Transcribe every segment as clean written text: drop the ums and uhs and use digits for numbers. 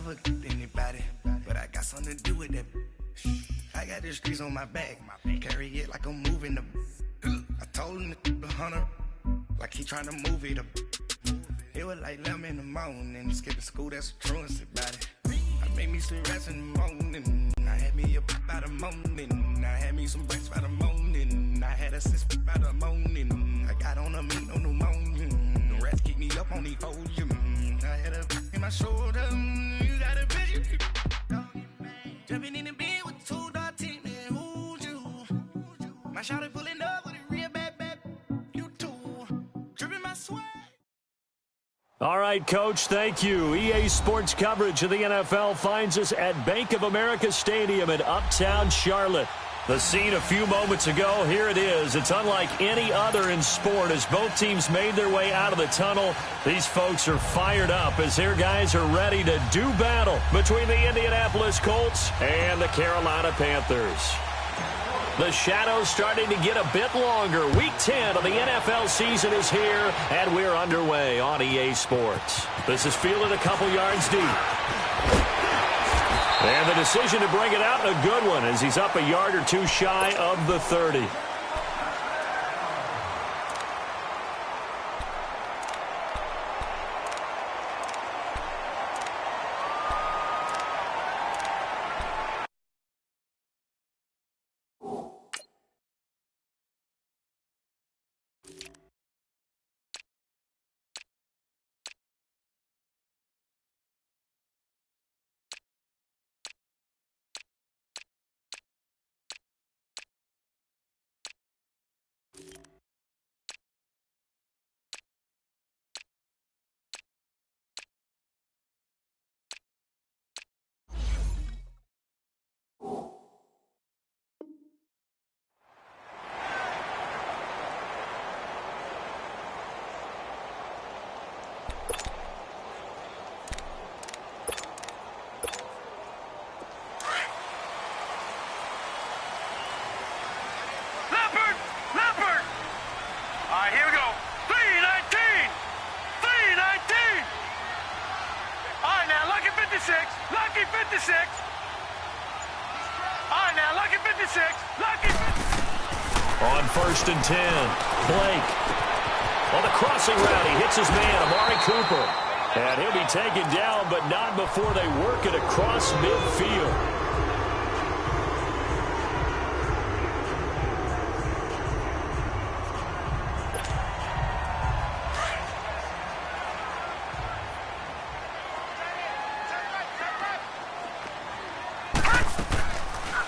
never anybody, but I got something to do with that. I got the streets on my back, carry it like I'm moving the. I told him to 100, like he trying to move it up. It was like 11 in the morning, skipping school, that's a truancy about it. I made me some rest in the morning, I had me a pop by the morning, I had me some breaks by the morning, I had a sis by the morning, I got on a meat on the morning, the rats keep me up on the podium, I had a in my shoulder, you got a vision, jumping in the bed with 2 dark teeth, man, who's you? My shawty pulling up with a real bad, you too, dripping my sweat. All right, Coach, thank you. EA Sports coverage of the NFL finds us at Bank of America Stadium in Uptown Charlotte. The scene a few moments ago, here it is. It's unlike any other in sport as both teams made their way out of the tunnel. These folks are fired up as their guys are ready to do battle between the Indianapolis Colts and the Carolina Panthers. The shadow's starting to get a bit longer. Week 10 of the NFL season is here, and we're underway on EA Sports. This is fielded a couple yards deep. And the decision to bring it out, a good one, as he's up a yard or two shy of the 30. Lucky 56. All right, now, lucky 56. Lucky 56. On 1st and 10, Blake. On the crossing route, he hits his man, Amari Cooper. And he'll be taken down, but not before they work it across midfield.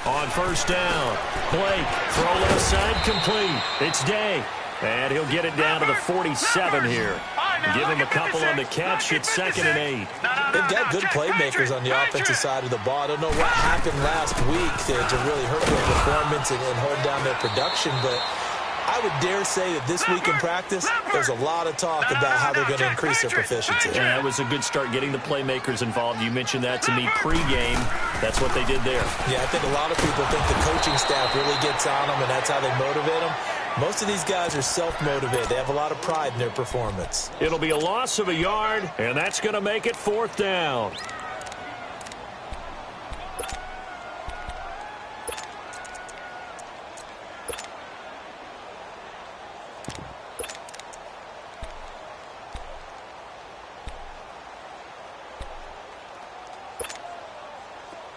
On 1st down, Blake, throw left side complete. It's Day, and he'll get it down to the 47 here. Give him a couple on the catch. It's 2nd and 8. They've got good playmakers on the offensive side of the ball. I don't know what happened last week to really hurt their performance and hold down their production, but I would dare say that this week in practice, there's a lot of talk about how they're going to increase their proficiency. Yeah, that was a good start getting the playmakers involved. You mentioned that to me pregame. That's what they did there. Yeah, I think a lot of people think the coaching staff really gets on them, and that's how they motivate them. Most of these guys are self-motivated. They have a lot of pride in their performance. It'll be a loss of a yard, and that's going to make it 4th down.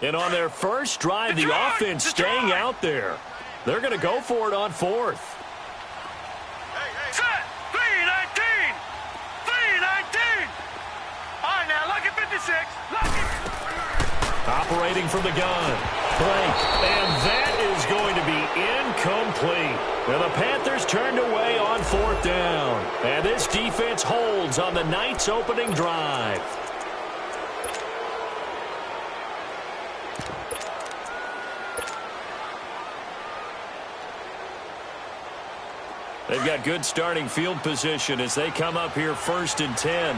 And on their first drive, the offense staying out there. They're going to go for it on 4th. Set! 3-19! 3-19! All right, now, lucky 56. Lucky. Operating from the gun. Blake. And that is going to be incomplete. And the Panthers turned away on 4th down. And this defense holds on the night's opening drive. They've got good starting field position as they come up here 1st and 10.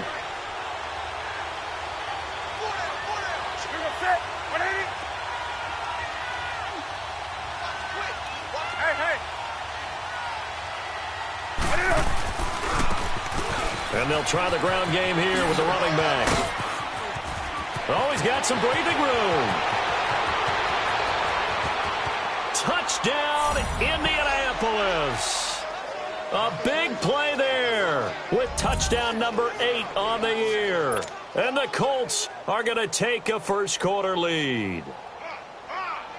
And they'll try the ground game here with the running back. Oh, he's got some breathing room. Touchdown, Indianapolis. A big play there with touchdown number 8 on the year. And the Colts are going to take a first-quarter lead.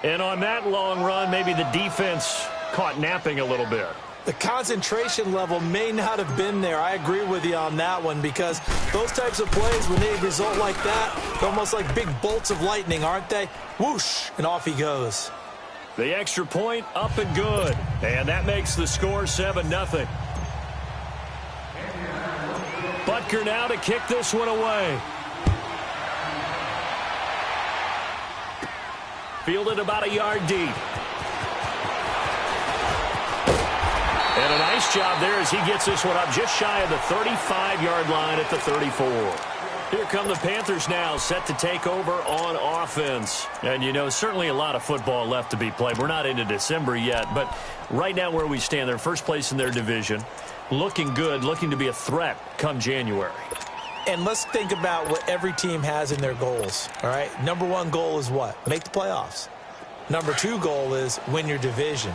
And on that long run, maybe the defense caught napping a little bit. The concentration level may not have been there. I agree with you on that one, because those types of plays, when they result like that, they're almost like big bolts of lightning, aren't they? Whoosh, and off he goes. The extra point up and good. And that makes the score 7-0. Butker now to kick this one away. Fielded about a yard deep. And a nice job there as he gets this one up just shy of the 35-yard line at the 34. Here come the Panthers now, set to take over on offense. And, you know, certainly a lot of football left to be played. We're not into December yet, but right now where we stand, they're first place in their division. Looking good, looking to be a threat come January. And let's think about what every team has in their goals, all right? Number 1 goal is what? Make the playoffs. Number 2 goal is win your division.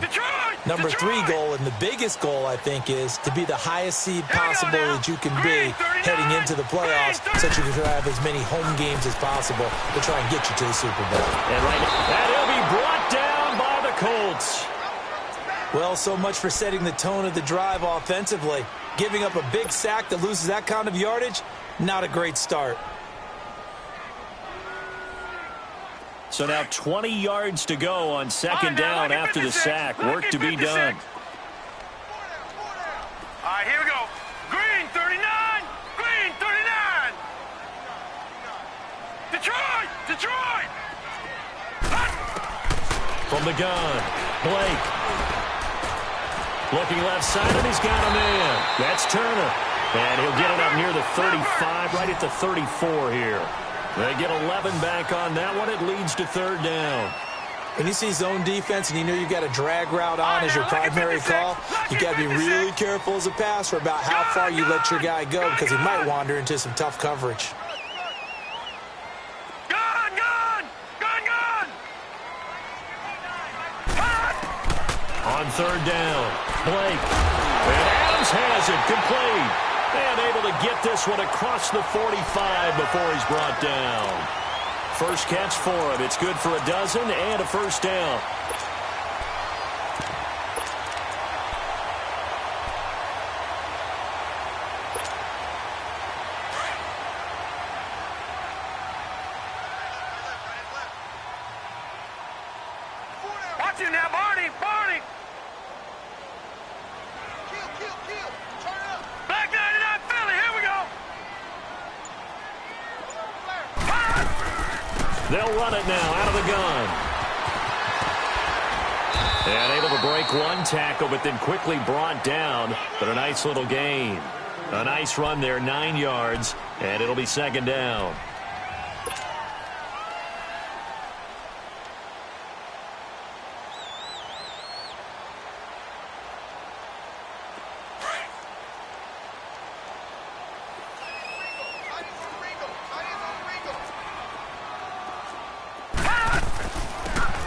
Number 3 goal, and the biggest goal, I think, is to be the highest seed possible that you can be heading into the playoffs, so that you can have as many home games as possible to try and get you to the Super Bowl. And right now, that'll be brought down by the Colts. Well, so much for setting the tone of the drive offensively. Giving up a big sack that loses that kind of yardage, not a great start. So now 20 yards to go on second down after the sack. Work to be done. All right, here we go. Green, 39. Green, 39. Detroit, Detroit. From the gun, Blake. Looking left side, and he's got a man. That's Turner. And he'll get it up near the 35, right at the 34 here. They get 11 back on that one. It leads to third down. When you see zone defense and you know you've got a drag route on as your primary call, you got to be really careful as a passer about how far you let your guy go, because he might wander into some tough coverage. Gun, gun, gun, gun. On third down, Blake. And Adams has it complete. And able to get this one across the 45 before he's brought down. First catch for him. It's good for a dozen and a first down. Watch it now, Barney, Barney. Black 99 Philly, here we go. They'll run it now out of the gun. And able to break one tackle, but then quickly brought down. But a nice little gain. A nice run there, 9 yards, and it'll be second down.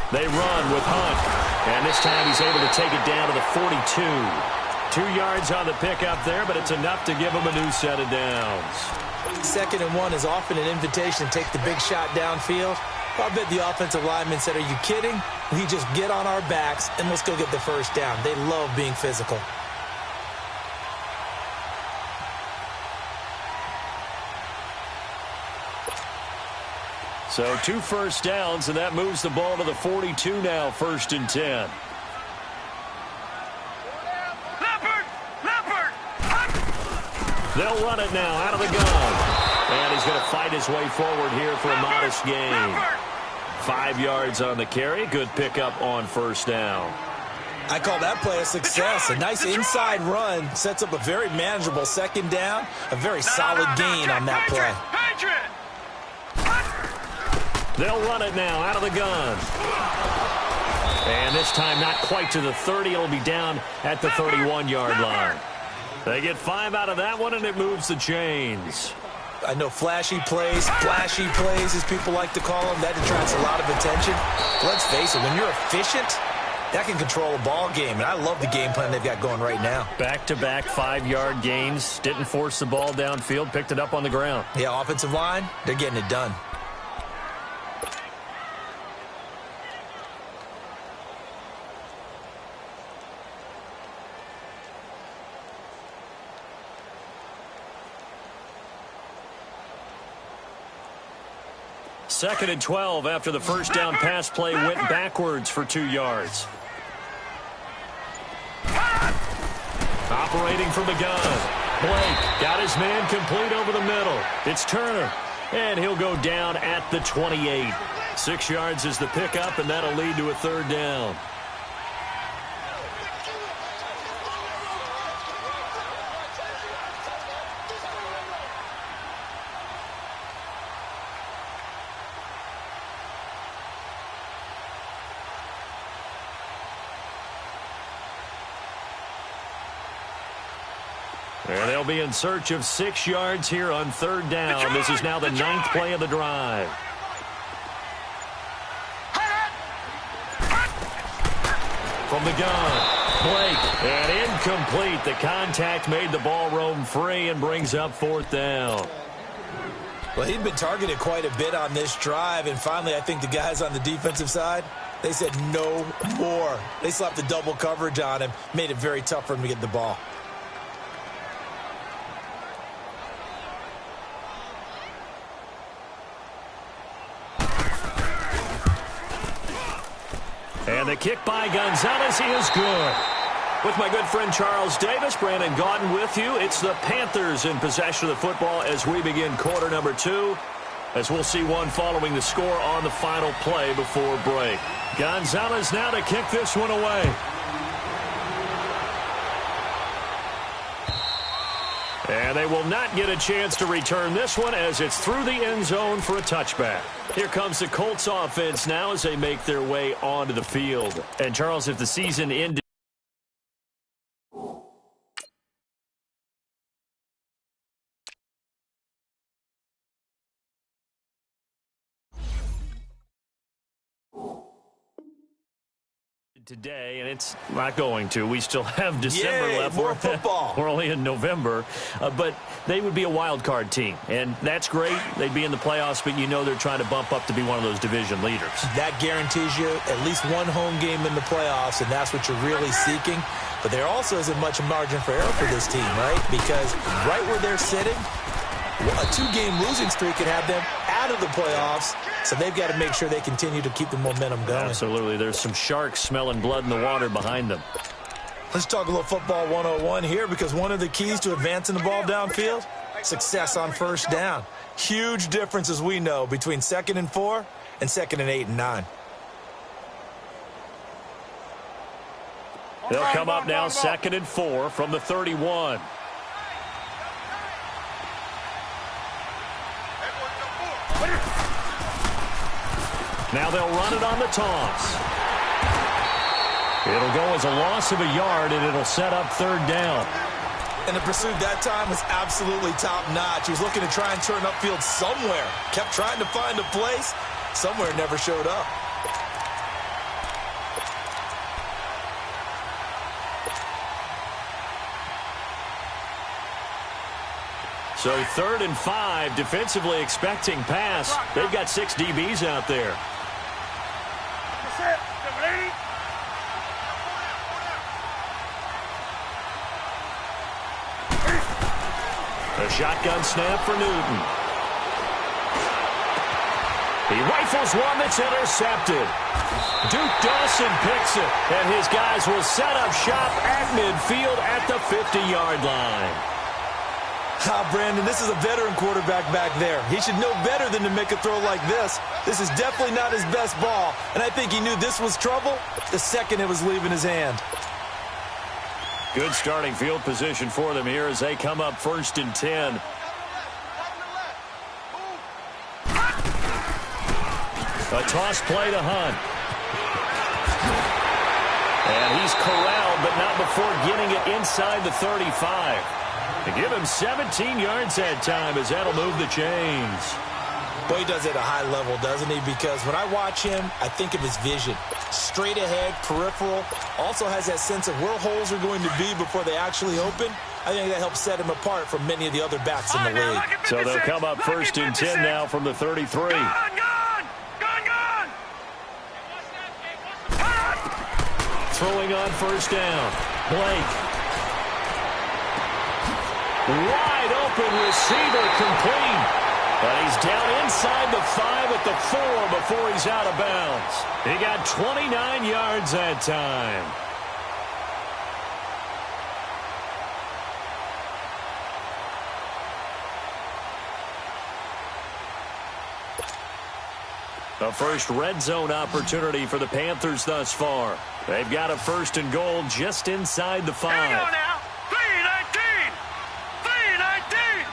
They run with Hunt, and this time he's able to take it down to the 42. 2 yards on the pickup there, but it's enough to give him a new set of downs. 2nd and 1 is often an invitation to take the big shot downfield. I bet the offensive lineman said, "Are you kidding? We just get on our backs and let's go get the first down." They love being physical. So 2 first downs, and that moves the ball to the 42 now, 1st and 10. Leopard, Leopard. They'll run it now out of the gun. And he's going to fight his way forward here for a modest gain. 5 yards on the carry. Good pickup on first down. I call that play a success. A nice inside run sets up a very manageable second down. A very solid gain on that play. They'll run it now out of the gun. And this time not quite to the 30. It'll be down at the 31-yard line. They get 5 out of that one, and it moves the chains. I know flashy plays, splashy plays, as people like to call them. That attracts a lot of attention. But let's face it, when you're efficient, that can control a ball game. And I love the game plan they've got going right now. Back-to-back 5-yard gains. Didn't force the ball downfield. Picked it up on the ground. Yeah, offensive line, they're getting it done. Second and 12 after the first down pass play went backwards for 2 yards. Operating from the gun. Blake got his man complete over the middle. It's Turner, and he'll go down at the 28. 6 yards is the pickup, and that'll lead to a third down. And they'll be in search of 6 yards here on third down. This is now the 9th play of the drive. From the gun, Blake, and incomplete. The contact made the ball roam free and brings up fourth down. Well, he'd been targeted quite a bit on this drive, and finally I think the guys on the defensive side, they said no more. They slapped the double coverage on him, made it very tough for him to get the ball. And the kick by Gonzalez is good. With my good friend Charles Davis, Brandon Gaudin with you. It's the Panthers in possession of the football as we begin quarter number 2. As we'll see one following the score on the final play before break. Gonzalez now to kick this one away. And they will not get a chance to return this one as it's through the end zone for a touchback. Here comes the Colts offense now as they make their way onto the field. And Charles, if the season ended today, and it's not going to. We still have December left. More football. We're only in November, but they would be a wild card team, and that's great. They'd be in the playoffs, but you know they're trying to bump up to be one of those division leaders. That guarantees you at least one home game in the playoffs, and that's what you're really seeking. But there also isn't much margin for error for this team, right? Because right where they're sitting, a 2-game losing streak could have them out of the playoffs, so they've got to make sure they continue to keep the momentum going. Absolutely. There's some sharks smelling blood in the water behind them. Let's talk a little football 101 here, because one of the keys to advancing the ball downfield, success on first down. Huge difference, as we know, between 2nd and 4 and 2nd and 8 and 9. They'll come up now 2nd and 4 from the 31. Now they'll run it on the toss. It'll go as a loss of a yard, and it'll set up third down. And the pursuit that time was absolutely top-notch. He was looking to try and turn upfield somewhere. Kept trying to find a place. Somewhere never showed up. So 3rd and 5, defensively expecting pass. They've got 6 DBs out there. A shotgun snap for Newton. He rifles one that's intercepted. Duke Dawson picks it, and his guys will set up shop at midfield at the 50-yard line. Brandon, this is a veteran quarterback back there. He should know better than to make a throw like this. This is definitely not his best ball, and I think he knew this was trouble the second it was leaving his hand. Good starting field position for them here as they come up 1st and 10. A toss play to Hunt. And he's corralled, but not before getting it inside the 35. To give him 17 yards that time as that'll move the chains. Boy, he does it at a high level, doesn't he? Because when I watch him, I think of his vision. Straight ahead, peripheral. Also has that sense of where holes are going to be before they actually open. I think that helps set him apart from many of the other backs in the league. So they'll come up first and 10 now from the 33. Throwing on first down. Blake. Wide open receiver complete. But he's down inside the 5 at the 4 before he's out of bounds. He got 29 yards that time. The first red zone opportunity for the Panthers thus far. They've got a first and goal just inside the 5. Hang on now. 3-19. 3-19.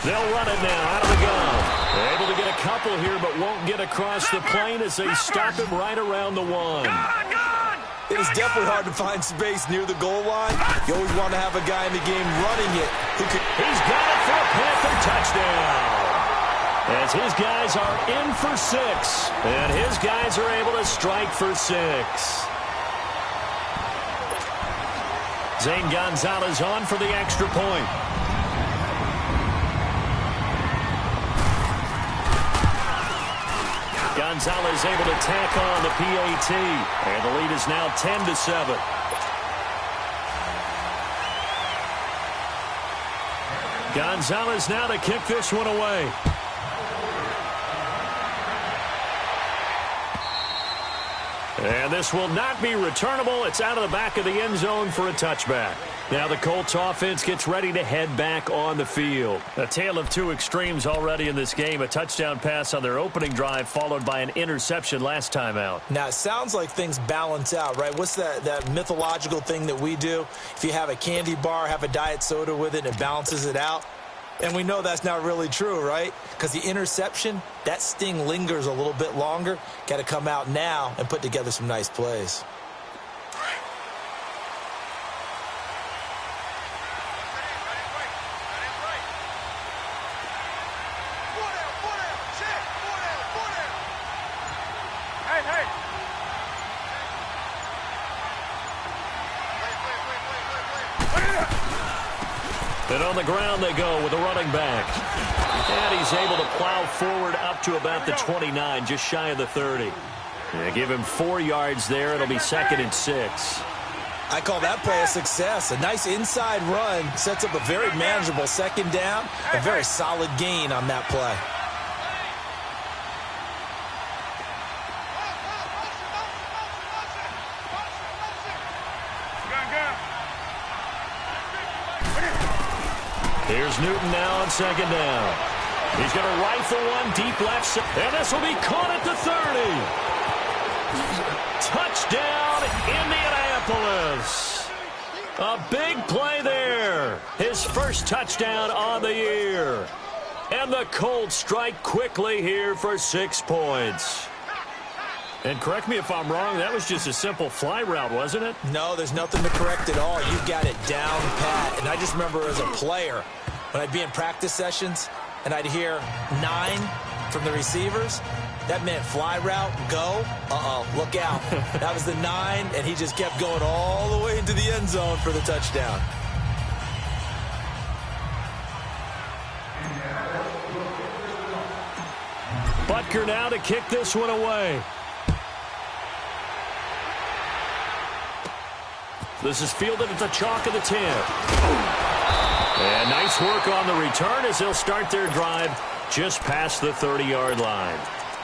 They'll run it now out of the gun. They're able to get a couple here, but won't get across the plane as they stop him right around the 1. It is definitely hard to find space near the goal line. You always want to have a guy in the game running it. He's got it for a Panther touchdown. As his guys are in for 6. And his guys are able to strike for 6. Zane Gonzalez on for the extra point. Gonzalez able to tack on the PAT. And the lead is now 10-7. Gonzalez now to kick this one away. And this will not be returnable. It's out of the back of the end zone for a touchback. Now the Colts offense gets ready to head back on the field. A tale of two extremes already in this game. A touchdown pass on their opening drive followed by an interception last time out. Now, it sounds like things balance out, right? What's that mythological thing that we do? If you have a candy bar, have a diet soda with it, it balances it out. And we know that's not really true, right? Because the interception, that sting lingers a little bit longer. Got to come out now and put together some nice plays. And on the ground they go with a running back. And he's able to plow forward up to about the 29, just shy of the 30. They give him 4 yards there. It'll be 2nd and 6. I call that play a success. A nice inside run sets up a very manageable 2nd down. A very solid gain on that play. Here's Newton now on 2nd down. He's going to rifle one deep left. And this will be caught at the 30. Touchdown, Indianapolis. A big play there. His first touchdown on the year. And the Colts strike quickly here for 6 points. And correct me if I'm wrong, that was just a simple fly route, wasn't it? No, there's nothing to correct at all. You've got it down pat. And I just remember as a player, when I'd be in practice sessions and I'd hear 9 from the receivers, that meant fly route, go, look out. That was the 9, and he just kept going all the way into the end zone for the touchdown. Butker now to kick this one away. This is fielded at the chalk of the 10. And nice work on the return as they'll start their drive just past the 30-yard line.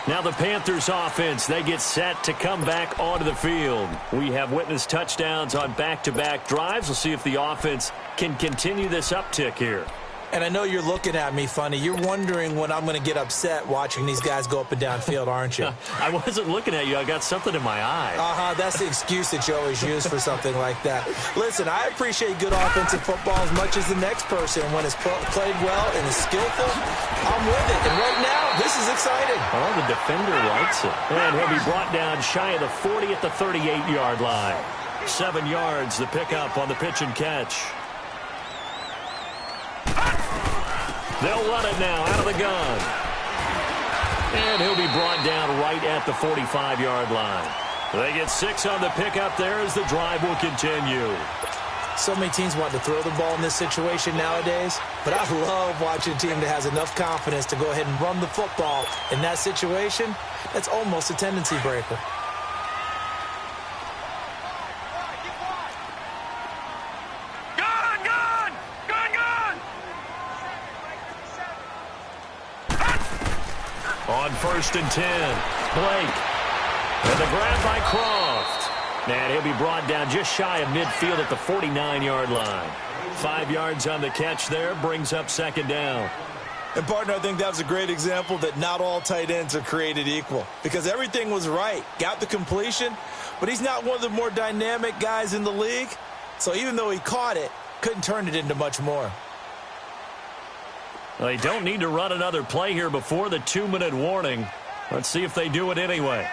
Now the Panthers offense, they get set to come back onto the field. We have witnessed touchdowns on back-to-back drives. We'll see if the offense can continue this uptick here. And I know you're looking at me funny. You're wondering when I'm going to get upset watching these guys go up and down field, aren't you? I wasn't looking at you. I got something in my eye. That's the excuse that you always use for something like that. Listen, I appreciate good offensive football as much as the next person. When it's played well and is skillful, I'm with it. And right now, this is exciting. Oh, the defender likes it. And he'll be brought down shy of the 40 at the 38-yard line. 7 yards, the pickup on the pitch and catch. They'll run it now out of the gun. And he'll be brought down right at the 45-yard line. They get 6 on the pickup there as the drive will continue. So many teams want to throw the ball in this situation nowadays, but I love watching a team that has enough confidence to go ahead and run the football. In that situation, that's almost a tendency breaker. On 1st and 10, Blake. And the grab by Croft. And he'll be brought down just shy of midfield at the 49-yard line. 5 yards on the catch there, brings up 2nd down. And, partner, I think that was a great example that not all tight ends are created equal. Because everything was right. Got the completion, but he's not one of the more dynamic guys in the league. So even though he caught it, couldn't turn it into much more. They don't need to run another play here before the 2-minute warning. Let's see if they do it anyway.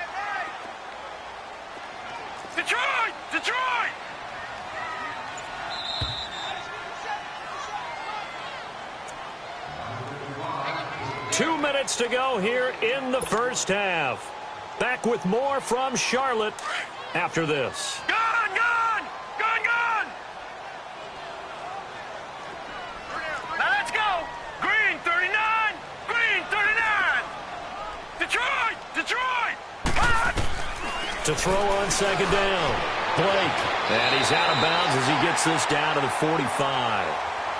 Detroit! Detroit! Two minutes to go here in the first half. Back with more from Charlotte after this. Gun! Gun! Gun! Gun! Now let's go! Green 39! Green 39! Detroit! Detroit! Hot! To throw on 2nd down, Blake. And he's out of bounds as he gets this down to the 45.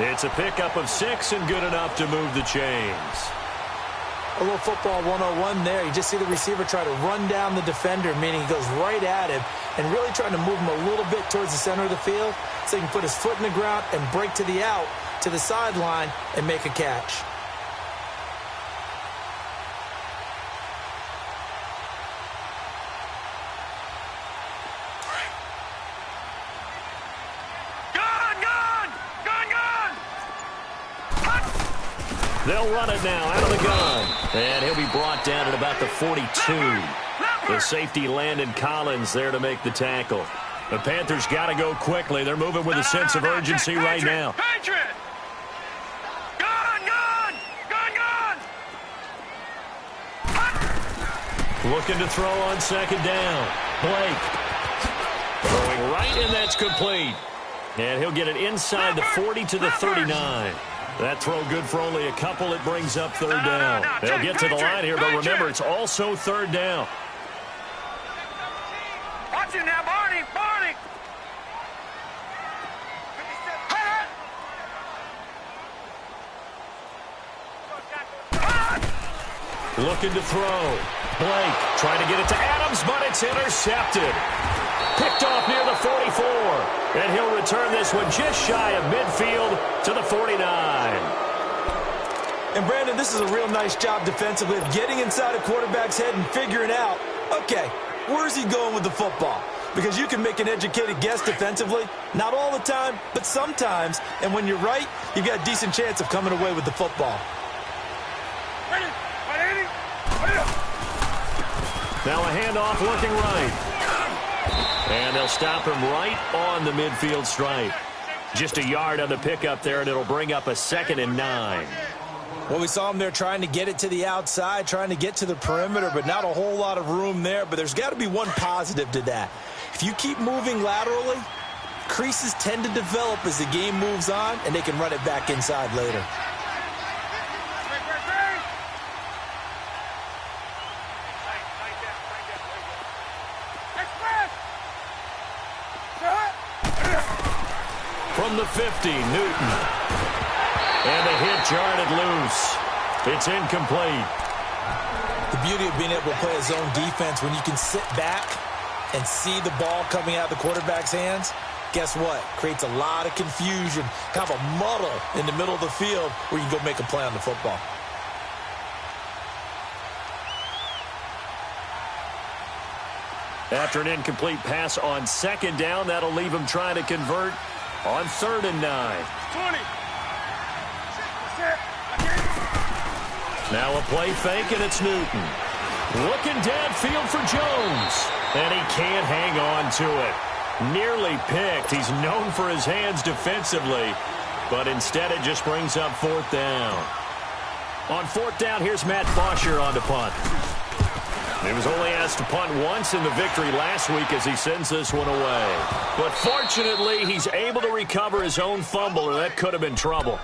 It's a pickup of 6 and good enough to move the chains. A little football 101 there. You just see the receiver try to run down the defender, meaning he goes right at him and really trying to move him a little bit towards the center of the field so he can put his foot in the ground and break to the out, to the sideline, and make a catch. They'll run it now out of the gun. And he'll be brought down at about the 42. The safety Landon Collins there to make the tackle. The Panthers got to go quickly. They're moving with a sense of urgency right now. Patriot! Gun! Gun! Gun! Gun! Looking to throw on 2nd down. Blake. Throwing right, and that's complete. And he'll get it inside the 40 to the 39. That throw good for only a couple. It brings up 3rd down. They'll get to the line here, but remember, it's also 3rd down. Watch it now, Barney! Barney! Looking to throw. Blake trying to get it to Adams, but it's intercepted. Picked off near the 44. And he'll return this one just shy of midfield to the 49. And, Brandon, this is a real nice job defensively of getting inside a quarterback's head and figuring out, okay, where's he going with the football? Because you can make an educated guess defensively. Not all the time, but sometimes. And when you're right, you've got a decent chance of coming away with the football. Now a handoff looking right. And they'll stop him right on the midfield stripe. Just a yard on the pickup there, and it'll bring up a 2nd and 9. Well, we saw him there trying to get it to the outside, trying to get to the perimeter, but not a whole lot of room there. But there's got to be one positive to that. If you keep moving laterally, creases tend to develop as the game moves on, and they can run it back inside later. From the 50, Newton. And the hit jarred loose. It's incomplete. The beauty of being able to play a zone defense when you can sit back and see the ball coming out of the quarterback's hands, guess what? Creates a lot of confusion, kind of a muddle in the middle of the field where you can go make a play on the football. After an incomplete pass on 2nd down, that'll leave him trying to convert on 3rd and 9. 20. Now a play fake, and it's Newton. Looking downfield for Jones. And he can't hang on to it. Nearly picked. He's known for his hands defensively, but instead it just brings up fourth down. On fourth down, here's Matt Bosher on to punt. He was only asked to punt once in the victory last week as he sends this one away. But fortunately, he's able to recover his own fumble, or that could have been trouble.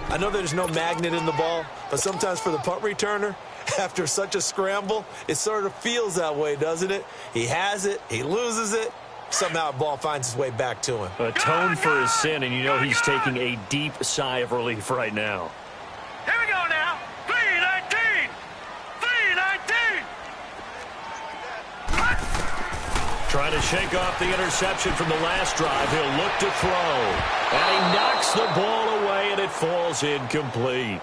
I know there's no magnet in the ball, but sometimes for the punt returner, after such a scramble, it sort of feels that way, doesn't it? He has it, he loses it, somehow the ball finds its way back to him. Atone for his sin, and you know he's taking a deep sigh of relief right now. Here we go now. 3-19. 3-19. Trying to shake off the interception from the last drive. He'll look to throw. And he knocks the ball away, and it falls incomplete.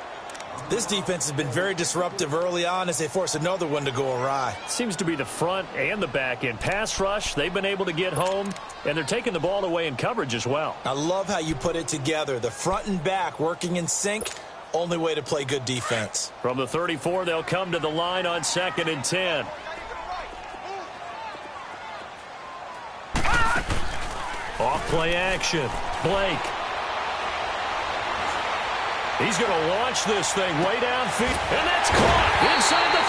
This defense has been very disruptive early on as they force another one to go awry. Seems to be the front and the back end. Pass rush, they've been able to get home, and they're taking the ball away in coverage as well. I love how you put it together. The front and back working in sync, only way to play good defense. From the 34, they'll come to the line on 2nd and 10. Off play action. Blake. He's going to launch this thing way downfield. And that's caught inside the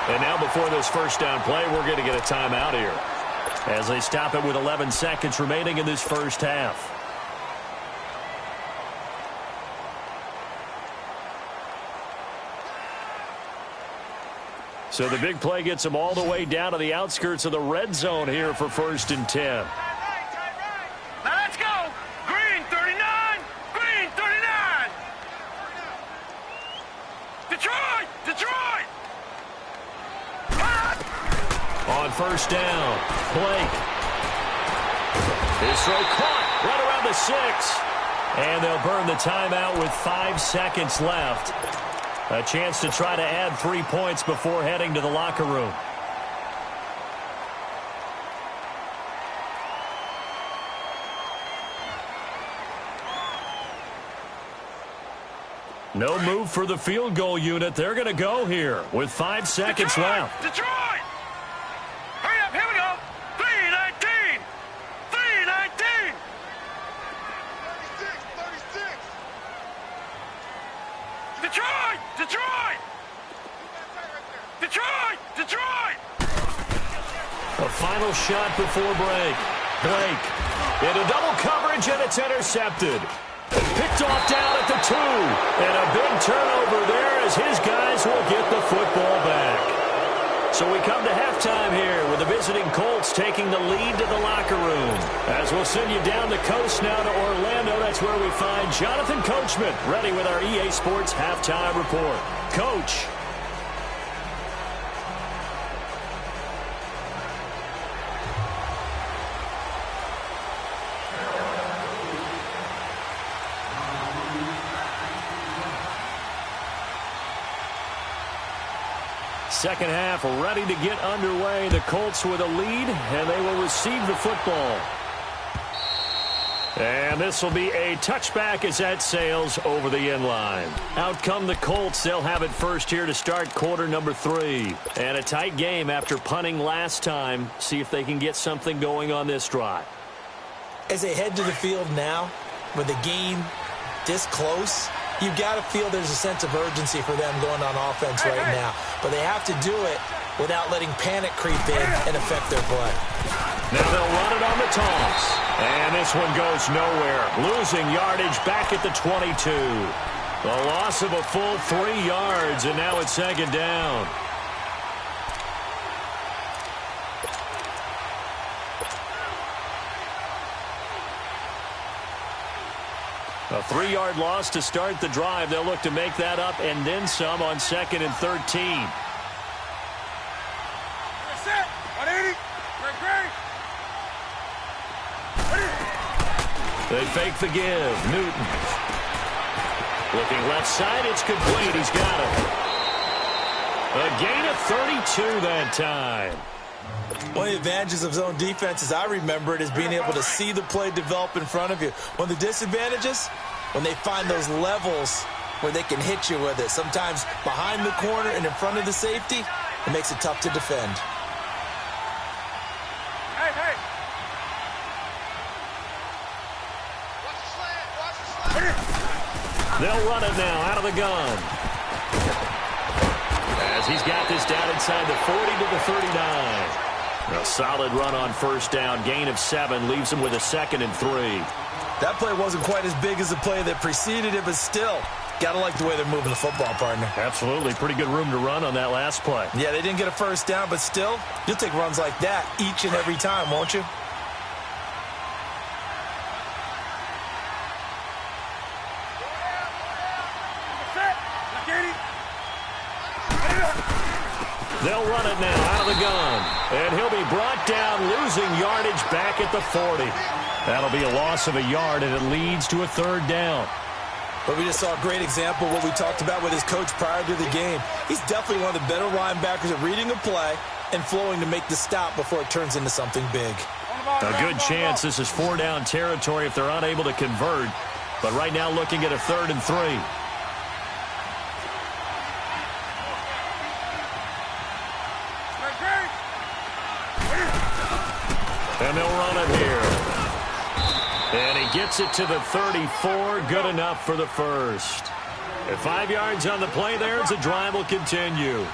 30. And now before this first down play, we're going to get a timeout here as they stop it with 11 seconds remaining in this first half. So the big play gets them all the way down to the outskirts of the red zone here for 1st and 10. Now let's go. Green 39. Green 39. Detroit. Detroit. On first down, Blake. His throw caught right around the 6. And they'll burn the timeout with 5 seconds left. A chance to try to add 3 points before heading to the locker room. No move for the field goal unit. They're going to go here with 5 seconds left. Detroit! Hurry up, here we go! 3-19! 3-19! 36! Detroit! Detroit! Detroit! Detroit! A final shot before break. Blake into double coverage, and it's intercepted. Picked off down at the 2. And a big turnover there as his guys will get the football back. So we come to halftime here with the visiting Colts taking the lead to the locker room. As we'll send you down the coast now to Orlando, that's where we find Jonathan Coachman ready with our EA Sports Halftime Report. Coach. Second half ready to get underway. The Colts with a lead, and they will receive the football. And this will be a touchback as that sails over the end line. Out come the Colts. They'll have it first here to start quarter number 3. And a tight game after punting last time. See if they can get something going on this drive. As they head to the field now, with the game this close, you've got to feel there's a sense of urgency for them going on offense right now. But they have to do it without letting panic creep in and affect their play. Now they'll run it on the toss. And this one goes nowhere. Losing yardage back at the 22. The loss of a full 3 yards, and now it's second down. A 3-yard loss to start the drive. They'll look to make that up and then some on 2nd and 13. They fake the give. Newton. Looking left side. It's complete. He's got it. A gain of 32 that time. One of the advantages of zone defense, as I remember it, is being able to see the play develop in front of you. One of the disadvantages, when they find those levels where they can hit you with it. Sometimes behind the corner and in front of the safety, it makes it tough to defend. Hey, They'll run it now out of the gun. As he's got this down inside the 40 to the 39. A solid run on first down. Gain of 7 leaves him with a 2nd and 3. That play wasn't quite as big as the play that preceded it, but still, got to like the way they're moving the football, partner. Absolutely. Pretty good room to run on that last play. Yeah, they didn't get a first down, but still, you'll take runs like that each and every time, won't you? They'll run it now out of the gun. And he'll be brought down, losing yardage back at the 40. That'll be a loss of a yard, and it leads to a 3rd down. But we just saw a great example of what we talked about with his coach prior to the game. He's definitely one of the better linebackers at reading a play and flowing to make the stop before it turns into something big. A good chance this is 4-down territory if they're unable to convert. But right now looking at a 3rd and 3. And they'll run it here. And he gets it to the 34. Good enough for the first. At 5 yards on the play there, the drive will continue.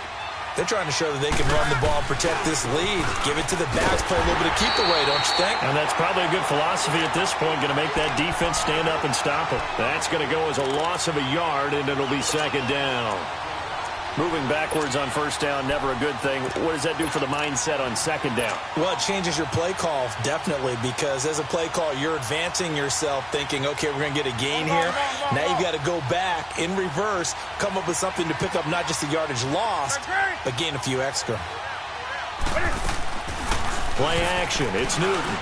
They're trying to show that they can run the ball, protect this lead. Give it to the backs, play a little bit of keep away, don't you think? And that's probably a good philosophy at this point, going to make that defense stand up and stop it. That's going to go as a loss of a yard, and it'll be 2nd down. Moving backwards on first down, never a good thing. What does that do for the mindset on 2nd down? Well, it changes your play call, definitely, because as a play call, you're advancing yourself thinking, okay, we're going to get a gain here. Now you've got to go back in reverse, come up with something to pick up not just the yardage lost, but gain a few extra. Play action. It's Newton.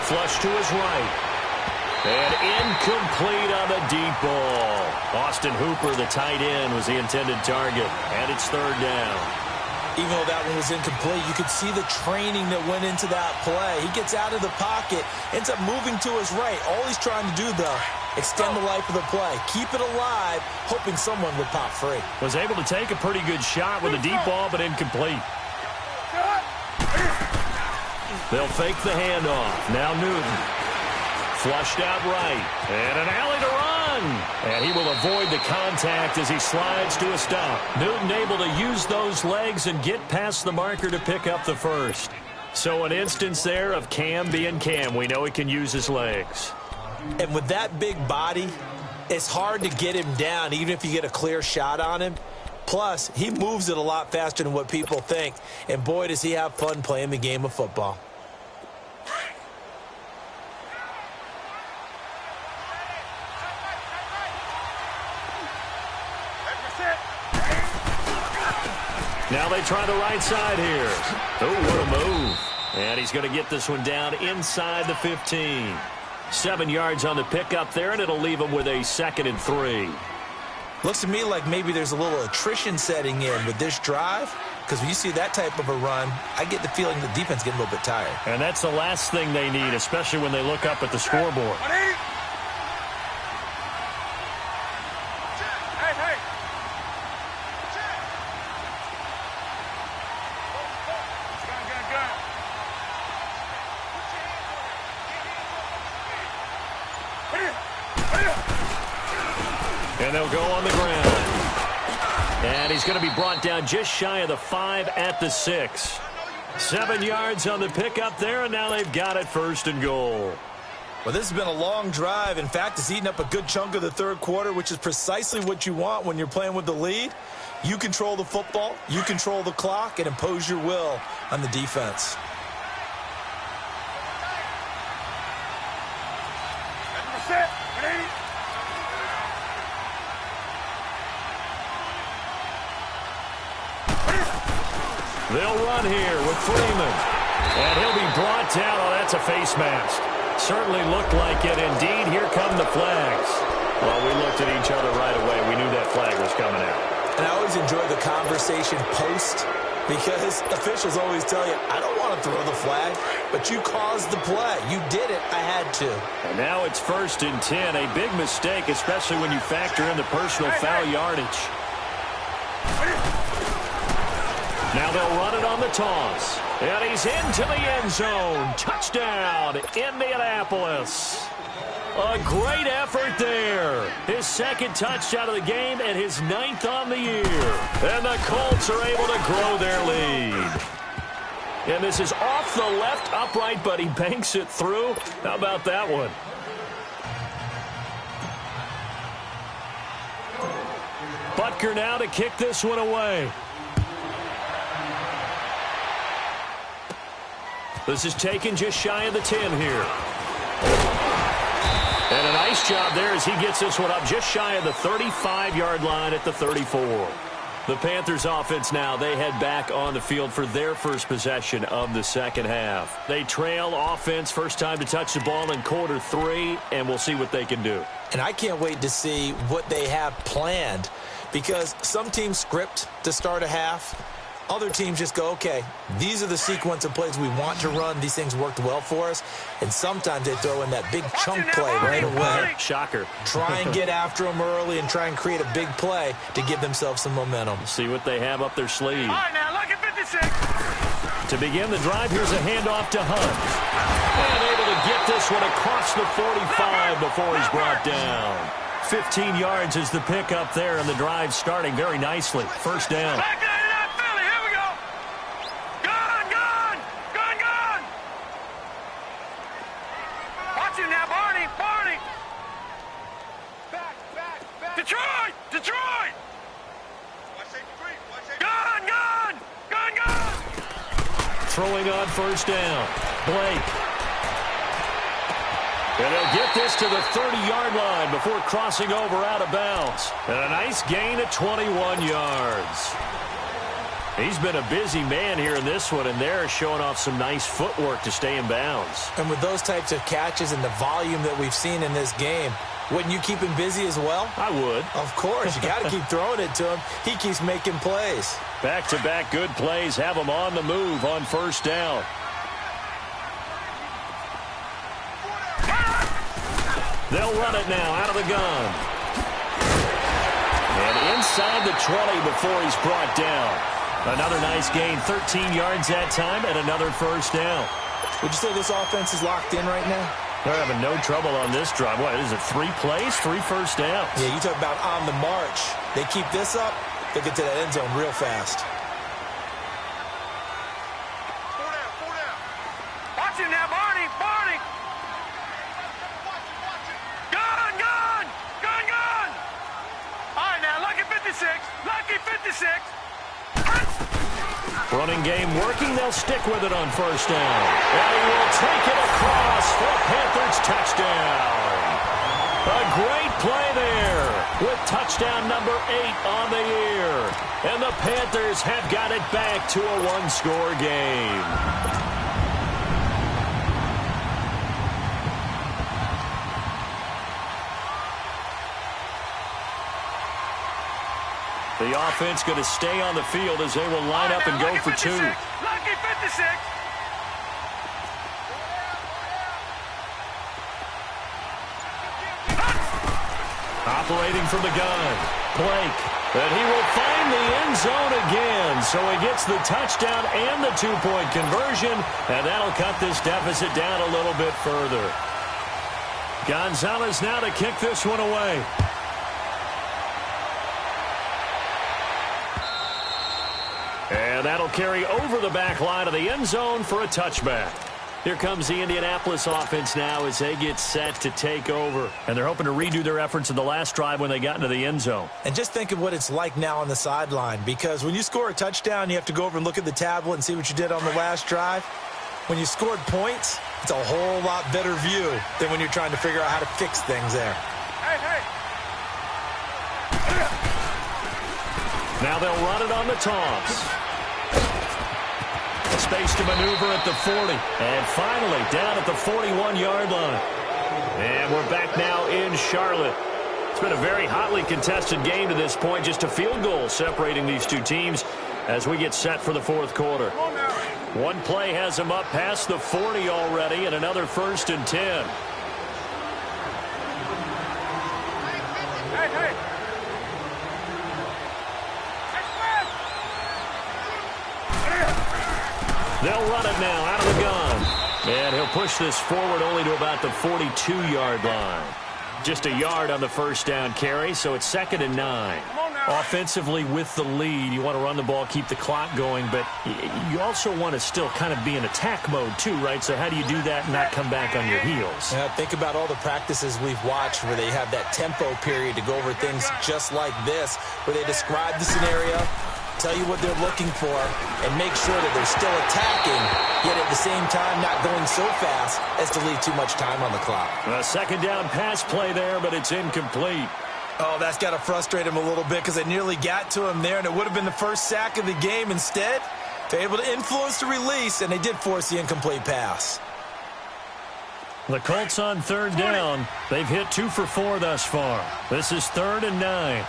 Flush to his right. And incomplete on the deep ball. Austin Hooper, the tight end, was the intended target. And it's 3rd down. Even though that one was incomplete, you could see the training that went into that play. He gets out of the pocket, ends up moving to his right. All he's trying to do, though, extend the life of the play. Keep it alive, hoping someone would pop free. Was able to take a pretty good shot with a deep ball, but incomplete. They'll fake the handoff. Now Newton. Flushed out right. And an alley to run. And he will avoid the contact as he slides to a stop. Newton able to use those legs and get past the marker to pick up the first. So an instance there of Cam being Cam. We know he can use his legs. And with that big body, it's hard to get him down, even if you get a clear shot on him. Plus, he moves it a lot faster than what people think. And boy, does he have fun playing the game of football. Now they try the right side here. Oh, what a move. And he's going to get this one down inside the 15. 7 yards on the pickup there, and it'll leave him with a 2nd and 3. Looks to me like maybe there's a little attrition setting in with this drive, because when you see that type of a run, I get the feeling the defense getting a little bit tired. And that's the last thing they need, especially when they look up at the scoreboard. And they'll go on the ground. And he's going to be brought down just shy of the 5 at the 6. 7 yards on the pickup there, and now they've got it 1st and goal. Well, this has been a long drive. In fact, it's eaten up a good chunk of the 3rd quarter, which is precisely what you want when you're playing with the lead. You control the football, you control the clock, and impose your will on the defense. They'll run here with Freeman. And he'll be brought down. Oh, that's a face mask. Certainly looked like it. Indeed, here come the flags. Well, we looked at each other right away. We knew that flag was coming out. And I always enjoy the conversation post, because officials always tell you, I don't want to throw the flag, but you caused the play. You did it. I had to. And now it's 1st and 10. A big mistake, especially when you factor in the personal foul yardage. Now they'll run it on the toss. And he's into the end zone. Touchdown, Indianapolis. A great effort there. His second touchdown of the game and his 9th on the year. And the Colts are able to grow their lead. And this is off the left upright, but he banks it through. How about that one? Butker now to kick this one away. This is taken just shy of the 10 here. And a nice job there as he gets this one up just shy of the 35-yard line at the 34. The Panthers offense now, they head back on the field for their first possession of the second half. They trail offense, first time to touch the ball in quarter 3, and we'll see what they can do. And I can't wait to see what they have planned, because some teams script to start a half. Other teams just go, okay, these are the sequence of plays we want to run. These things worked well for us. And sometimes they throw in that big chunk play right away. Shocker. Try and get after them early and try and create a big play to give themselves some momentum. See what they have up their sleeve. All right, now, look at 56. To begin the drive, here's a handoff to Hunt. And able to get this one across the 45 before he's brought down. 15 yards is the pickup there, and the drive starting very nicely. First down. Back there, not Philly. Here we go. Gone, gone, gone, gone. Watch him now, Barney, Barney. Back. Detroit, Detroit. Gone, gone, gone, gone. Throwing on first down. Blake. And he'll get this to the 30-yard line before crossing over out of bounds. And a nice gain of 21 yards. He's been a busy man here in this one, and they're showing off some nice footwork to stay in bounds. And with those types of catches and the volume that we've seen in this game, wouldn't you keep him busy as well? I would. Of course. You got to keep throwing it to him. He keeps making plays. Back-to-back good plays have him on the move on first down. They'll run it now out of the gun. And inside the 20 before he's brought down. Another nice gain, 13 yards that time, and another first down. Would you say this offense is locked in right now? They're having no trouble on this drive. What is it, 3 plays, 3 first downs? Yeah, you talk about on the march. They keep this up, they'll get to that end zone real fast. Watch him now, Barney, Barney. Gone, gone, gone, gone. All right, now, lucky 56, lucky 56. Running game working. They'll stick with it on first down. And he will take it across for a Panthers touchdown. A great play there with touchdown number 8 on the year. And the Panthers have got it back to a 1-score game. The offense going to stay on the field as they will line up and go for 2. Lucky 56. Operating from the gun, Blake. And he will find the end zone again. So he gets the touchdown and the 2-point conversion. And that'll cut this deficit down a little bit further. Gonzalez now to kick this one away. And that'll carry over the back line of the end zone for a touchback. Here comes the Indianapolis offense now as they get set to take over. And they're hoping to redo their efforts in the last drive when they got into the end zone. And just think of what it's like now on the sideline, because when you score a touchdown, you have to go over and look at the tablet and see what you did on the last drive. When you scored points, it's a whole lot better view than when you're trying to figure out how to fix things there. Hey. Now they'll run it on the toss. Space to maneuver at the 40. And finally down at the 41-yard line. And we're back now in Charlotte. It's been a very hotly contested game to this point. Just a field goal separating these two teams as we get set for the fourth quarter. One play has them up past the 40 already, and another 1st and 10. Hey. They'll run it now out of the gun. And he'll push this forward only to about the 42-yard line. Just a yard on the first down carry, so it's 2nd and 9. Offensively with the lead, you want to run the ball, keep the clock going, but you also want to still kind of be in attack mode too, right? So how do you do that and not come back on your heels? Yeah, think about all the practices we've watched where they have that tempo period to go over things just like this, where they describe the scenario, tell you what they're looking for, and make sure that they're still attacking, yet at the same time not going so fast as to leave too much time on the clock. A 2nd down pass play there, but it's incomplete. Oh, that's got to frustrate him a little bit because they nearly got to him there, and it would have been the first sack of the game. Instead, they're able to influence the release, and they did force the incomplete pass. The Colts on 3rd down. They've hit 2 for 4 thus far. This is 3rd and 9.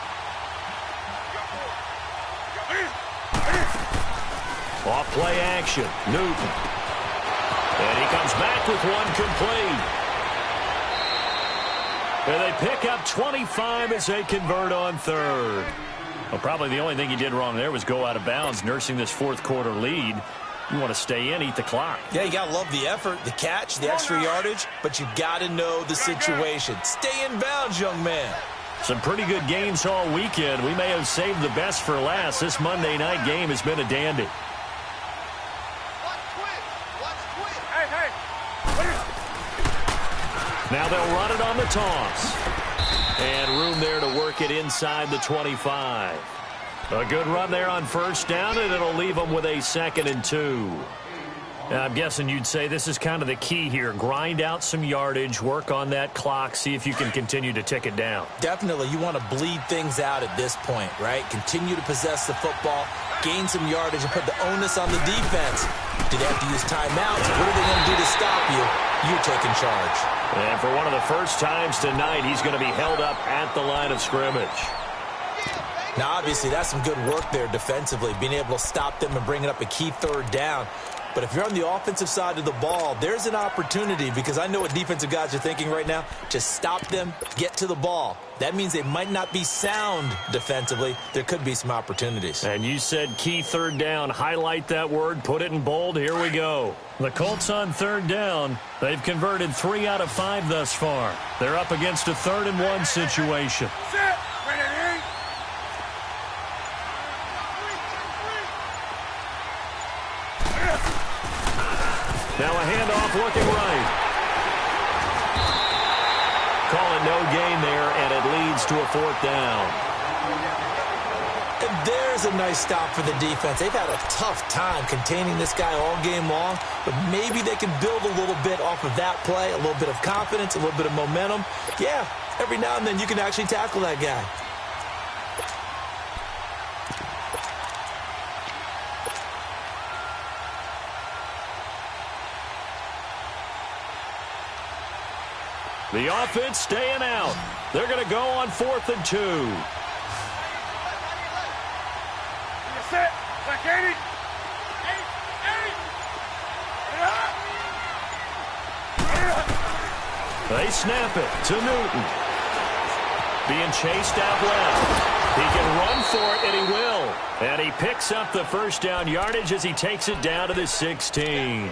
Off play action. Newton. And he comes back with one complete. And they pick up 25 as they convert on 3rd. Well, probably the only thing he did wrong there was go out of bounds, nursing this 4th quarter lead. You want to stay in, eat the clock. Yeah, you got to love the effort, the catch, the extra yardage, but you got to know the situation. Stay in bounds, young man. Some pretty good games all weekend. We may have saved the best for last. This Monday night game has been a dandy. Now they'll run it on the toss. And room there to work it inside the 25. A good run there on 1st down, and it'll leave them with a 2nd and 2. Now, I'm guessing you'd say this is kind of the key here. Grind out some yardage, work on that clock, see if you can continue to tick it down. Definitely, you want to bleed things out at this point, right? Continue to possess the football, gain some yardage, and put the onus on the defense. Do they have to use timeouts? What are they going to do to stop you? You're taking charge. And for one of the first times tonight, he's going to be held up at the line of scrimmage. Now, obviously, that's some good work there defensively, being able to stop them and bringing up a key 3rd down. But if you're on the offensive side of the ball, there's an opportunity, because I know what defensive guys are thinking right now. Just stop them, get to the ball. That means they might not be sound defensively. There could be some opportunities. And you said key 3rd down. Highlight that word. Put it in bold. Here we go. The Colts on 3rd down. They've converted 3 out of 5 thus far. They're up against a 3rd and 1 situation. Now a handoff looking right. Call it no gain there, and it leads to a 4th down. And there's a nice stop for the defense. They've had a tough time containing this guy all game long, but maybe they can build a little bit off of that play, a little bit of confidence, a little bit of momentum. Yeah, every now and then you can actually tackle that guy. The offense staying out. They're going to go on 4th and 2. Set. Back 80. They snap it to Newton. Being chased out left. He can run for it, and he will. And he picks up the 1st down yardage as he takes it down to the 16.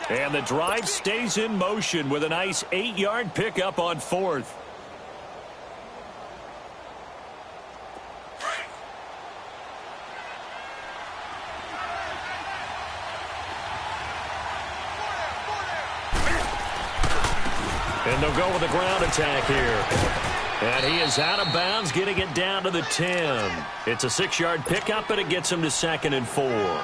And the drive stays in motion with a nice 8-yard pickup on 4th. And they'll go with a ground attack here. And he is out of bounds, getting it down to the 10. It's a 6-yard pickup, and it gets him to 2nd and 4.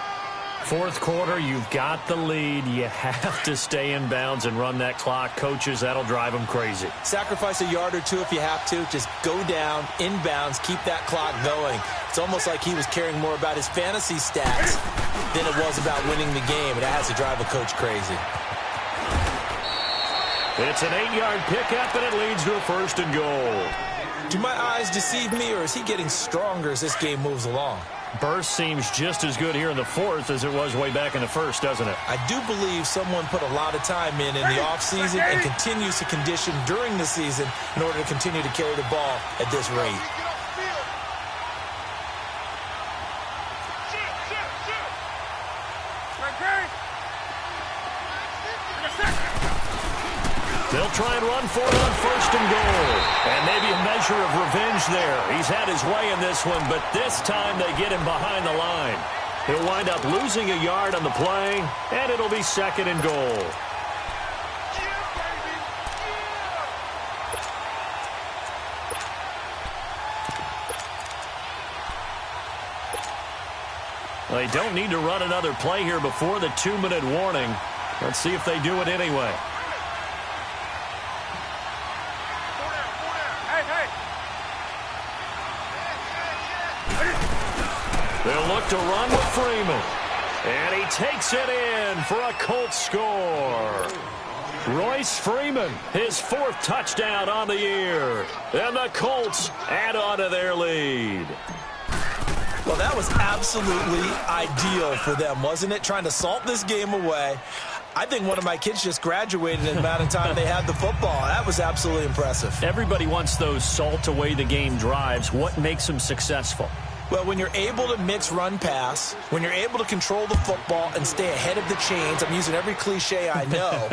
4th quarter, you've got the lead. You have to stay in bounds and run that clock. Coaches, that'll drive them crazy. Sacrifice a yard or two if you have to. Just go down, in bounds, keep that clock going. It's almost like he was caring more about his fantasy stats than it was about winning the game, and that has to drive a coach crazy. It's an 8-yard pickup, and it leads to a 1st and goal. Do my eyes deceive me, or is he getting stronger as this game moves along? Burst seems just as good here in the 4th as it was way back in the 1st, doesn't it? I do believe someone put a lot of time in the offseason and continues to condition during the season in order to continue to carry the ball at this rate. They'll try and run for it on 1st and goal. And maybe a measure of revenge there. He's had his way in this one, but this time they get him behind the line. He'll wind up losing a yard on the play, and it'll be 2nd and goal. They don't need to run another play here before the 2-minute warning. Let's see if they do it anyway. They'll look to run with Freeman. And he takes it in for a Colts score. Royce Freeman, his 4th touchdown on the year. And the Colts add on to their lead. Well, that was absolutely ideal for them, wasn't it? Trying to salt this game away. I think one of my kids just graduated in the amount of time they had the football. That was absolutely impressive. Everybody wants those salt-away-the-game drives. What makes them successful? Well, when you're able to mix run-pass, when you're able to control the football and stay ahead of the chains, I'm using every cliche I know,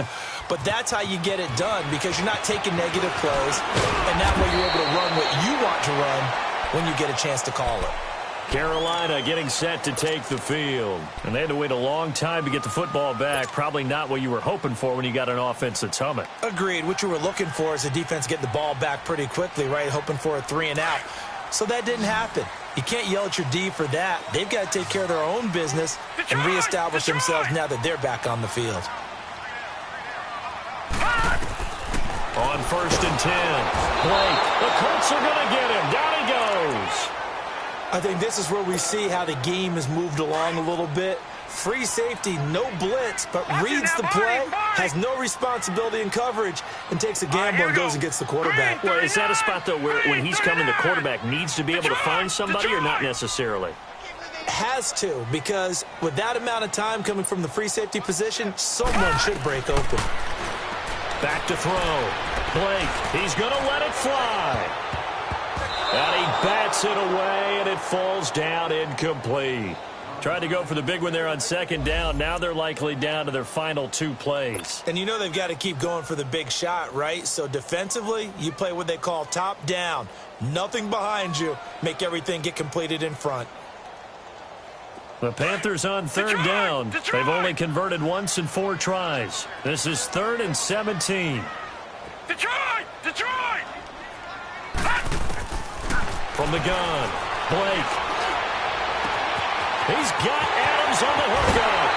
but that's how you get it done because you're not taking negative plays, and that way you're able to run what you want to run when you get a chance to call it. Carolina getting set to take the field. And they had to wait a long time to get the football back. Probably not what you were hoping for when you got an offense that's humming. Agreed. What you were looking for is the defense getting the ball back pretty quickly, right? Hoping for a 3-and-out. So that didn't happen. You can't yell at your D for that. They've got to take care of their own business and reestablish themselves now that they're back on the field. On 1st and 10. Blake, the Colts are going to get him. Down he goes. I think this is where we see how the game has moved along a little bit. Free safety, no blitz, but reads the play, has no responsibility in coverage, and takes a gamble and goes and gets the quarterback. Well, is that a spot, though, where when he's coming, the quarterback needs to be able to find somebody or not necessarily? Has to, because with that amount of time coming from the free safety position, someone should break open. Back to throw. Blake, he's going to let it fly. And he bats it away, and it falls down incomplete. Tried to go for the big one there on 2nd down. Now they're likely down to their final 2 plays. And you know they've got to keep going for the big shot, right? So defensively, you play what they call top down. Nothing behind you. Make everything get completed in front. The Panthers on 3rd down. They've only converted once in 4 tries. This is 3rd and 17. Detroit! From the gun, Blake. He's got Adams on the hookup.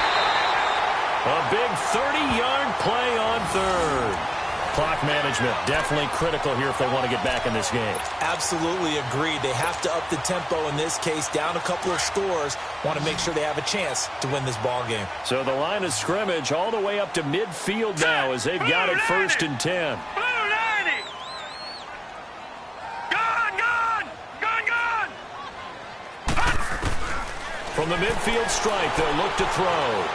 A big 30-yard play on 3rd. Clock management definitely critical here if they want to get back in this game. Absolutely agreed. They have to up the tempo in this case, down a couple of scores. Want to make sure they have a chance to win this ball game. So the line of scrimmage all the way up to midfield now as they've got it 1st and 10. From the midfield stripe, they'll look to throw.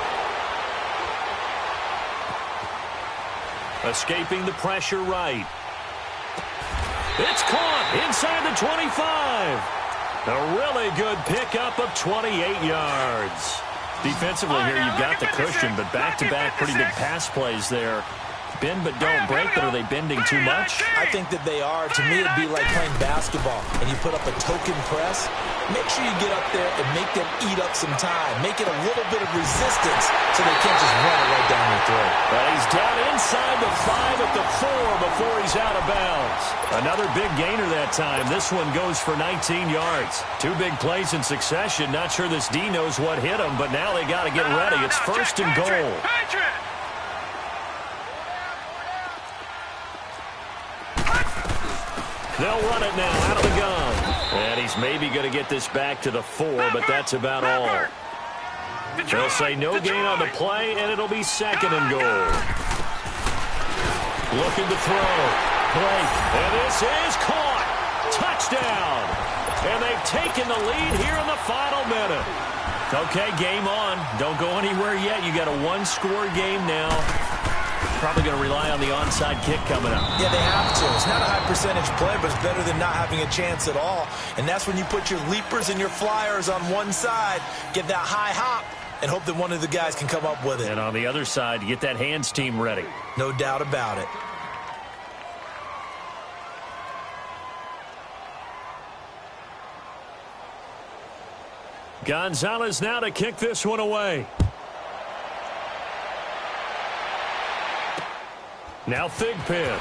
Escaping the pressure right. It's caught inside the 25. A really good pickup of 28 yards. Defensively here, you've got the cushion, but back-to-back pretty big pass plays there. Bend but don't break, but are they bending too much? I think that they are. To me, it'd be like playing basketball, and you put up a token press. Make sure you get up there and make them eat up some time. Make it a little bit of resistance so they can't just run it right down your throat. Well, he's down inside the 5 at the 4 before he's out of bounds. Another big gainer that time. This one goes for 19 yards. 2 big plays in succession. Not sure this D knows what hit him, but now they got to get ready. It's 1st and goal. They'll run it now out of the gun. And he's maybe going to get this back to the 4, but that's about all. They'll say no gain on the play, and it'll be 2nd and goal. Looking to throw. Blake, and this is caught. Touchdown. And they've taken the lead here in the final minute. Okay, game on. Don't go anywhere yet. You got a 1-score game now. Probably going to rely on the onside kick coming up. Yeah, they have to. It's not a high percentage play, but it's better than not having a chance at all. And that's when you put your leapers and your flyers on one side, get that high hop, and hope that one of the guys can come up with it. And on the other side, get that hands team ready. No doubt about it. Gonzalez now to kick this one away. Now Thigpen.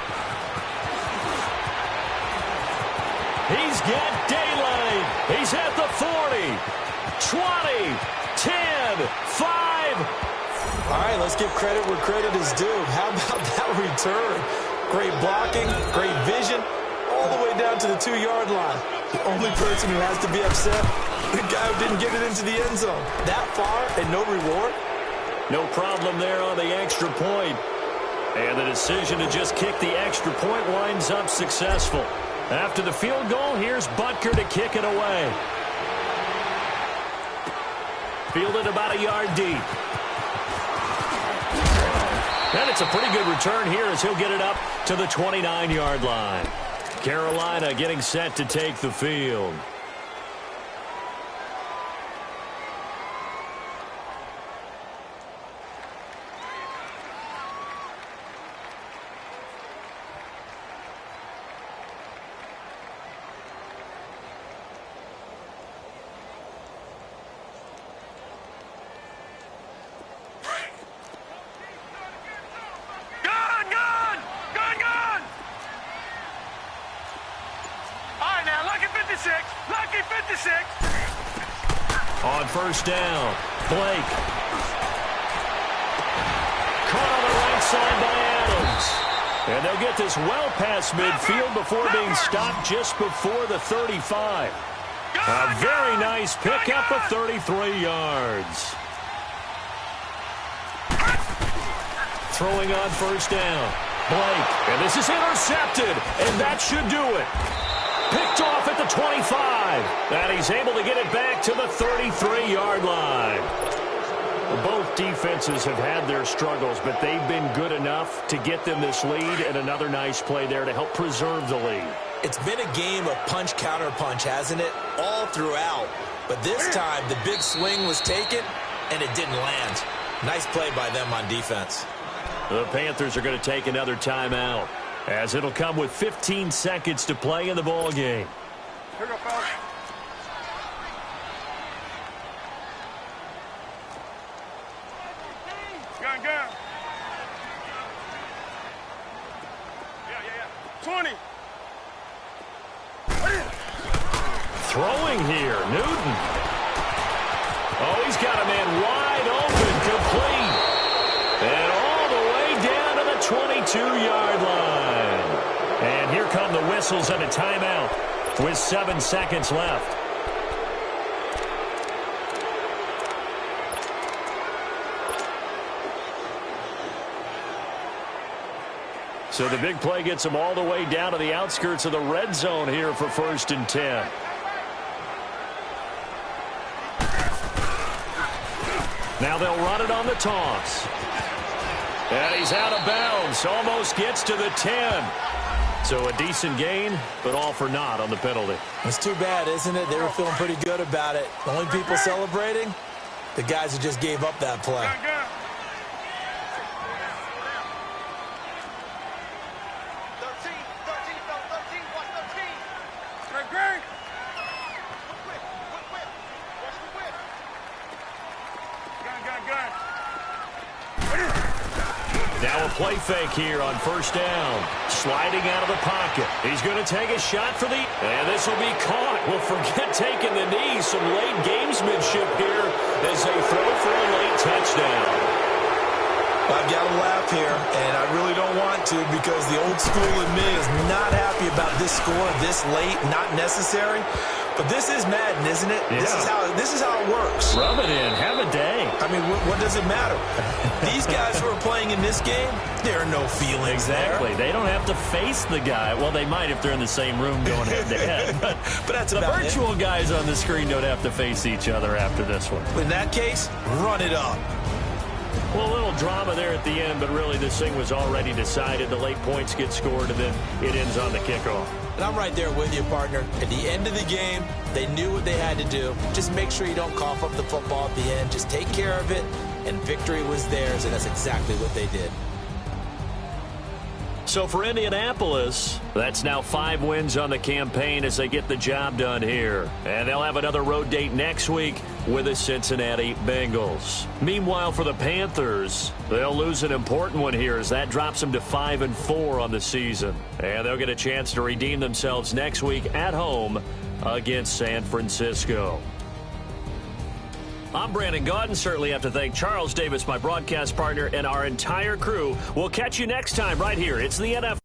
He's got daylight. He's at the 40, 20, 10, 5. All right, let's give credit where credit is due. How about that return? Great blocking, great vision, all the way down to the 2-yard line. The only person who has to be upset, the guy who didn't get it into the end zone. That far and no reward? No problem there on the extra point. And the decision to just kick the extra point winds up successful. After the field goal, here's Butker to kick it away. Fielded about a yard deep. And it's a pretty good return here as he'll get it up to the 29-yard line. Carolina getting set to take the field. Lucky 56. On first down, Blake. Caught on the right side by Adams. And they'll get this well past midfield before being stopped just before the 35. A very nice pickup of 33 yards. Throwing on first down, Blake. And this is intercepted, and that should do it. Picked off at the 25. And he's able to get it back to the 33-yard line. Both defenses have had their struggles, but they've been good enough to get them this lead, and another nice play there to help preserve the lead. It's been a game of punch-counter-punch, hasn't it? All throughout. But this time, the big swing was taken, and it didn't land. Nice play by them on defense. The Panthers are going to take another timeout, as it'll come with 15 seconds to play in the ball game. Here we go, fellas. Gun. Yeah. 20. Throwing here, Newton. Oh, he's got a man wide open, complete. And all the way down to the 22-yard line. And here come the whistles and a timeout with 7 seconds left. So the big play gets them all the way down to the outskirts of the red zone here for 1st and 10. Now they'll run it on the toss. And he's out of bounds. Almost gets to the 10. So a decent gain, but all for naught on the penalty. It's too bad, isn't it? They were feeling pretty good about it. The only people celebrating, the guys who just gave up that play. Gun. 13. Watch 13. Greg. Gun. Now a play fake here on first down. Sliding out of the pocket. He's going to take a shot for the... And this will be caught. Well, forget taking the knee. Some late gamesmanship here as they throw for a late touchdown. I've got to laugh here, and I really don't want to because the old school in me is not happy about this score this late, not necessary. But this is Madden, isn't it? Yeah. This is how it works. Rub it in. Have a day. I mean, what does it matter? These guys who are playing in this game, there are no feelings Exactly. there. They don't have to face the guy. Well, they might if they're in the same room going head-to-head. But that's the about virtual guys on the screen don't have to face each other after this one. In that case, run it up. Well, a little drama there at the end, but really this thing was already decided. The late points get scored, and then it ends on the kickoff. And I'm right there with you, partner. At the end of the game, they knew what they had to do. Just make sure you don't cough up the football at the end. Just take care of it, and victory was theirs, and that's exactly what they did. So for Indianapolis, that's now 5 wins on the campaign as they get the job done here. And they'll have another road date next week with the Cincinnati Bengals. Meanwhile, for the Panthers, they'll lose an important one here as that drops them to 5-4 on the season. And they'll get a chance to redeem themselves next week at home against San Francisco. I'm Brandon Gaudin. Certainly have to thank Charles Davis, my broadcast partner, and our entire crew. We'll catch you next time right here. It's the NFL.